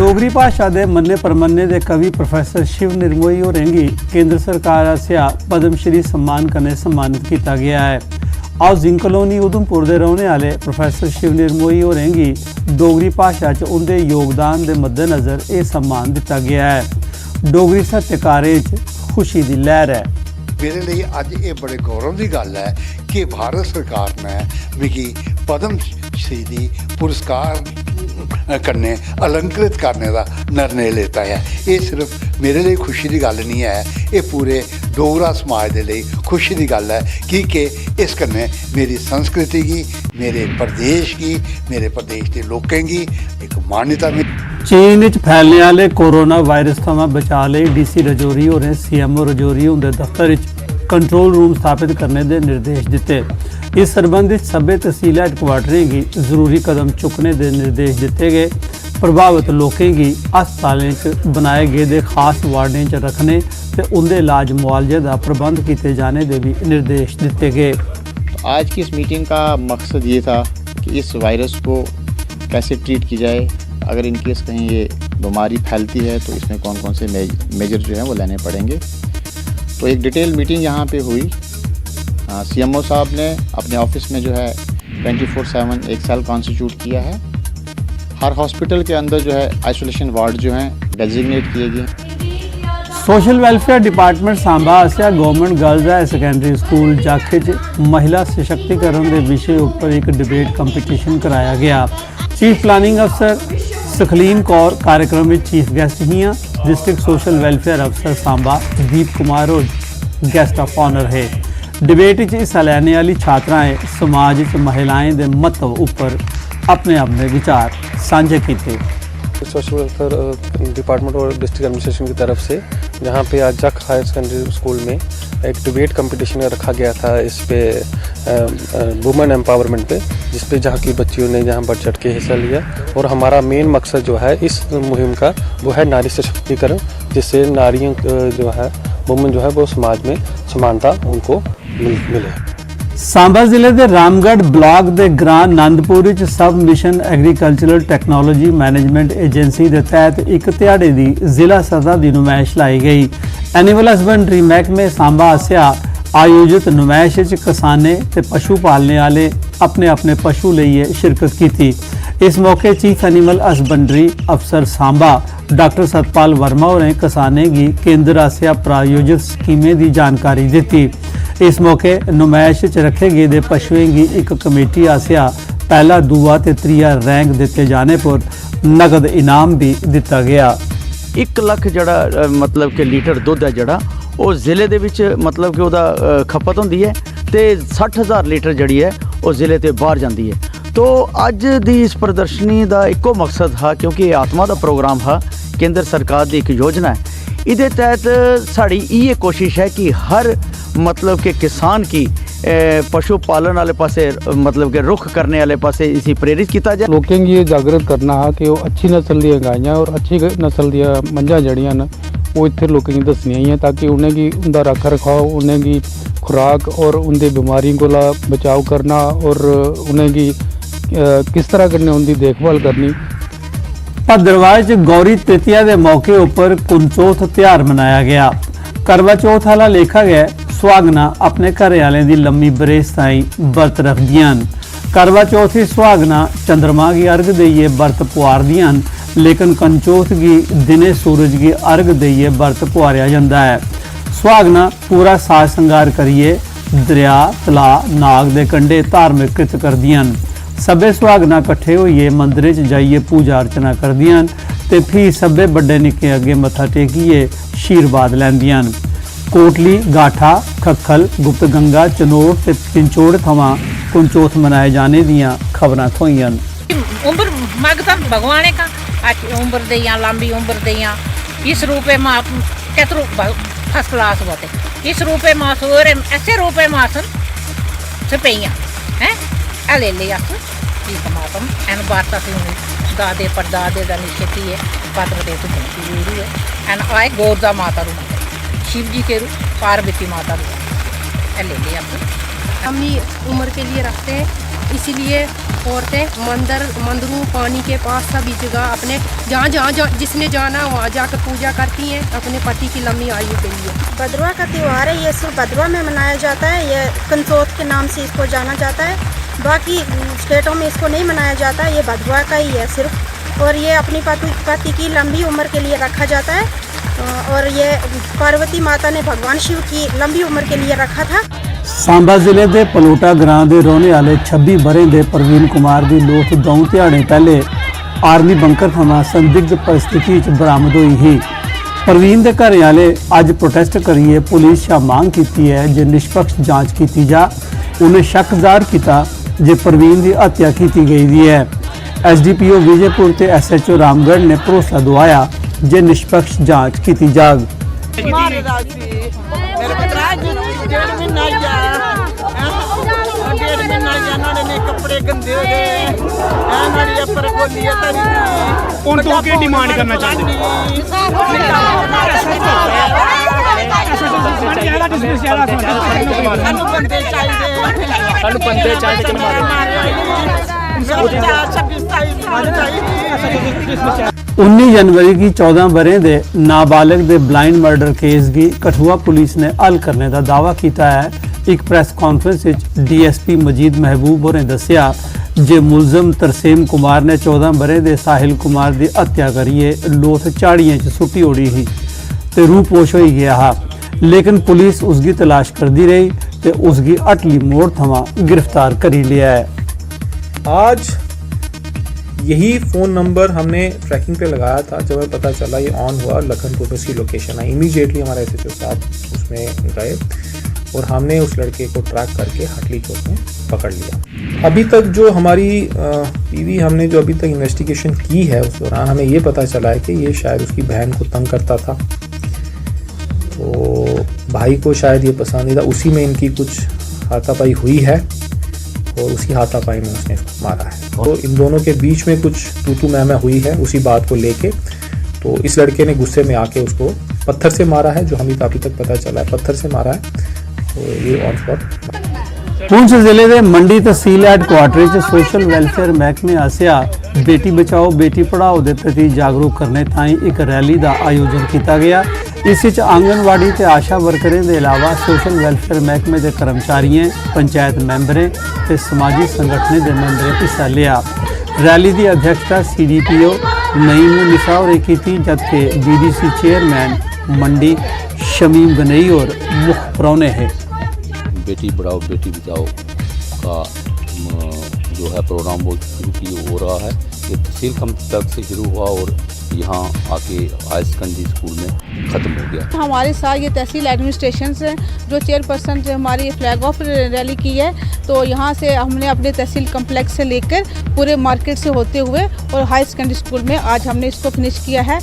डोगरी भाषा के मन्ने परमन्ने के कवि प्रोफैसर शिव निर्मोही होरें गी केंद्र सरकार आसेआ पद्मश्री सम्मान कन्नै सम्मानित किया गया है। आओ जिंक कॉलोनी उधमपुर के रहने वाले प्रोफैसर शिव निर्मोही होरें गी डोगरी भाषा च उनके योगदान के मद्देनज़र यह सम्मान दिता गया है। डोगरी साहित्यकारें च खुशी की लहर है। मेरे लिए अज ये बड़े गौरव की गल है कि भारत सरकार ने मिगी पद्म श्री पुरस्कार करने अलंकृत करने का निर्णय लेता है। ये सिर्फ मेरे लिए खुशी की गल नहीं है, ये पूरे डोगरा समाज के लिए खुशी की गल है कि इस कन्नै मेरी संस्कृति की, मेरे प्रदेश की, मेरे प्रदेश के लोगों की एक मान्यता मिली। चीन विच फैलने वाले कोरोना वायरस थमां बचाव लई डीसी रजौरी होरें सीएमओ रजौरी उनके दफ्तर विच कंट्रोल रूम स्थापित करने के निर्देश दिते। इस संबंधित सभ्य तहसील हैडकुआर्टरें की जरूरी कदम चुकने के निर्देश दिते गए। प्रभावित लोगों की अस्पतालों च बनाए गए खास वार्डों च रखने ते उनके इलाज मुआलजे का प्रबंध किए जाने के भी निर्देश दिते गए। आज की इस मीटिंग का मकसद ये था कि इस वायरस को कैसे ट्रीट की जाए, अगर इनकेस कहीं ये बीमारी फैलती है तो इसमें कौन कौन से मेजर जो हैं वो लेने पड़ेंगे। तो एक डिटेल मीटिंग यहाँ पे हुई। सीएमओ साहब ने अपने ऑफिस में जो है 24/7 एक सेल कॉन्स्टिट्यूट किया है। हर हॉस्पिटल के अंदर जो है आइसोलेशन वार्ड जो हैं डेजिग्नेट किए गए। सोशल वेलफेयर डिपार्टमेंट सांबा आसेआ government girls higher secondary school जाखे च महिला सशक्तिकरण के विषय उपर एक डिबेट कंपीटिशन कराया गया। चीफ प्लानिंग अफसर सखलीन कौर कार्यक्रम में चीफ गेस्ट हियां। डिस्ट्रिक्ट सोशल वेलफेयर अफसर Samba Deep Kumar guest of honour है। डिबेट में हिस्सा लेने वाली छात्राएं समाज च महिलाएं के महत्व उपर अपने अपने विचार साझे किए। सोशल वेलफेयर डिपार्टमेंट और डिस्ट्रिक्ट एडमिनिस्ट्रेशन की तरफ से जहाँ पे आज जख हायर सेकेंडरी स्कूल में एक डिबेट कंपटीशन रखा गया था, इस पे वुमेन एम्पावरमेंट पे, जिस पे जहाँ की बच्चियों ने जहाँ बढ़ चढ़ के हिस्सा लिया। और हमारा मेन मकसद जो है इस मुहिम का वो है नारी सशक्तिकरण, जिससे नारियों जो है वुमेन जो है वो समाज में समानता उनको मिले। सांबा जिले के रामगढ़ ब्लॉक के ग्रां नंदपुर सब mission agricultural technology management agency के तहत एक दिहाड़े की जिला सतह की नुमाइश लाई गई। एनिमल हसबेंडरी महकमे सांबा आसेआ आयोजित नुमाइश किसाने ते पशु पालने वाले अपने अपने पशु लिए शिरकत की। इस मौके चीफ एनिमल हसबेंडरी अफसर सांबा डॉक्टर सतपाल वर्मा होरें किसाने की केंद्र आसेआ प्रायोजित स्कीमें की जानकारी दी। इस मौके नुमाइश च रखे गए पशुओं की एक कमेटी आसेआ पहला, दूआ ते त्रीया रैंक दिते जाने पर नगद इनाम भी दिता गया। 1 लाख जड़ा मतलब कि लीटर दुध है जड़ा वो जिले दे विच मतलब कि उहदा खपत होंदी है ते 60,000 लीटर जड़ी है वो जिले ते बाहर जाती है। तो अज दी इस प्रदर्शनी का एको मकसद हा, क्योंकि ये आत्मा का प्रोग्राम हा, केंद्र सरकार की एक योजना है। इहदे तहत साड़ी ये कोशिश है कि हर मतलब के किसान की पशु पालन वाले पासे मतलब के रुख करने वाले पासे इसी प्रेरित किया जाए। लोगों की ये जागृत करना है कि वो अच्छी नस्ल दी गायें और अच्छी नस्ल दी मंझां जड़ियां न वो इत्थे लोगों की दसनियां ही, ताकि उन्हें की उनका रख रखाव, उन्हें की खुराक और उनकी बीमारियों को बचाव करना और उन्हें की किस तरह करने उनकी देखभाल करनी। भद्रवाह च गौरी तृतीया के मौके उपर कुंचौथ त्यौहार मनाया गया। करवा चौथ वाला लेखा गया सुहागना अपने घरे वाले की लम्मी बरेस ताई बरत रखदियां। करवा चौथ की सुहागना चंद्रमा की अर्घ देइए बरत पुआरदियां, लेकिन कंचौथ की दिने सूरज की अर्घ देइए बरत पुआरिया जाता है। सुहागना पूरा साज संगार करिए दरिया तला नाग के कंढे धार्मिक कृत करदियां। सभे सुहागना कट्ठे होइए मंदिर च जाइए पूजा अर्चना करदियां ते फिर सभे बड़े निक्के अगे मत्था टेकिए आशीर्वाद लैंदियां। कोटली, गाठा, खक्खल, गुप्त गंगा, चनोड़ ते पिंचोड़ थमां कुंचौथ मनाए जाने दियां खबरां थोईयां। उम्र मांगता भगवान का उम्र दियाँ लंबी उम्र दियाँ इस रूपे माँ कैतरू फर्स्ट क्लास होते इस रूपे माँ सोरे ऐसे रूपे मासन से पेइयां हैं ले ले अस परमात्म एन वार्ता से दादे परदादे का निश्चित है पात्र दे तो है एन आए गोरदा माता रू शिव जी के रू पार्वती माता रू ले ले अस हम ही उम्र के लिए रखते हैं इसीलिए औरतें मंदिरों पानी के पास सभी जगह अपने जहाँ जिसने जाना वहाँ जाकर पूजा करती हैं अपने पति की लंबी आयु के लिए। भदवा का त्यौहार है, ये सिर्फ भदवा में मनाया जाता है। ये कंसोत के नाम से इसको जाना जाता है, बाकी स्टेटों में इसको नहीं मनाया जाता। ये भदवा का ही है सिर्फ, और ये अपनी पति की लंबी उम्र के लिए रखा जाता है। और ये पार्वती माता ने भगवान शिव की लंबी उम्र के लिए रखा था। सांबा ਜ਼ਿਲ੍ਹੇ ਦੇ ਪਲੋਟਾ ਗ੍ਰਾਂ ਦੇ ਰਹਿਣ ਵਾਲੇ 26 ਬਰੇ ਦੇ ਪ੍ਰਵੀਨ ਕੁਮਾਰ ਦੀ ਲੋਥ ਦੌਂ ਧਿਆਣੇ ਪਹਿਲੇ ਆਰਮੀ ਬੰਕਰ ਥਮਾਂ ਸੰਦਿਗਧ परिस्थिति च बरामद हुई ही। ਪ੍ਰਵੀਨ ਦੇ ਘਰ ਵਾਲੇ ਅੱਜ ਪ੍ਰੋਟੈਸਟ ਕਰੀਏ ਪੁਲਿਸ ਸ਼ਾ ਮੰਗ ਕੀਤੀ ਹੈ ਜੇ ਨਿਸ਼ਪਕਸ਼ ਜਾਂਚ ਕੀਤੀ ਜਾ। ਉਹਨੇ ਸ਼ੱਕ ਜ਼ਾਹਰ ਕੀਤਾ ਜੇ ਪ੍ਰਵੀਨ ਦੀ ਹੱਤਿਆ ਕੀਤੀ ਗਈ ਦੀ ਹੈ। एसडीपीओ विजयपुर ਤੇ एसएचओ रामगढ़ ने भरोसा दवाया जे निष्पक्ष जांच की जाग। कपड़े गंदे हो गए डिमांड करना चाहते उन्नीस जनवरी की 14 बरे दे नाबालिग दे ब्लाइंड मर्डर केस की कठुआ पुलिस ने हल करने का दावा किया है। एक प्रेस कॉन्फ्रेंस डीएसपी मजीद महबूब होरें दस्सिया जे मुलजम तरसेम कुमार ने 14 बरे दे साहिल कुमार की हत्या करिए लोथ झाड़ियां च सुट्टी ओड़ी ही ते रूपोश हो गया हा, लेकिन पुलिस उसकी तलाश करती रही ते उसकी अटली मोड़ थमा गिरफ्तार करी लिया है। आज यही फ़ोन नंबर हमने ट्रैकिंग पे लगाया था, जब हमें पता चला ये ऑन हुआ लखनपुर में उसकी लोकेशन है। इमीडिएटली हमारे एसएचओ साहब उसमें गए और हमने उस लड़के को ट्रैक करके हटली चौक में पकड़ लिया। अभी तक जो हमारी पीवी हमने जो अभी तक इन्वेस्टिगेशन की है उस दौरान हमें ये पता चला है कि ये शायद उसकी बहन को तंग करता था, तो भाई को शायद ये पसंद नहीं था, उसी में इनकी कुछ हाथापाई हुई है और उसी हाथापाई में उसने इसको मारा है। तो इन दोनों के बीच में कुछ तू मैं हुई है उसी बात को लेके, तो इस लड़के ने गुस्से में आके उसको पत्थर से मारा है, जो हमें अभी तक पता चला है पत्थर से मारा है। तो ये ऑन स्पॉट। पुंछ जिले के मंडी तहसील हैडक्वार्टर च सोशल वेलफेयर महकमे आसिया बेटी बचाओ बेटी पढ़ाओ के प्रति जागरूक करने ताई एक रैली का आयोजन किया गया। इस आंगनवाड़ी ते आशा वर्करें के अलावा सोशल वेलफेयर महकमे के कर्मचारियों, पंचायत मैंबरें ते समाजी संगठनें के मैंबरें हिस्सा लिया। रैली की अध्यक्षता CDPO नईमुन्निसा होरें की, जबकि BDC चेयरमैन मंडी शमीम गनई और मुख्य परौने हैं। बेटी बढ़ाओ बेटी बचाओ का जो है प्रोग्राम वो शुरू हो रहा है। ये तहसील कम्प्लेक्स से शुरू हुआ और यहाँ आके हायर सेकेंडरी स्कूल में ख़त्म हो गया। हमारे साथ ये तहसील एडमिनिस्ट्रेशन से जो चेयरपर्सन से हमारी फ्लैग ऑफ रैली की है, तो यहाँ से हमने अपने तहसील कम्प्लेक्स से लेकर पूरे मार्केट से होते हुए और हायर सेकेंडरी स्कूल में आज हमने इसको फिनिश किया है।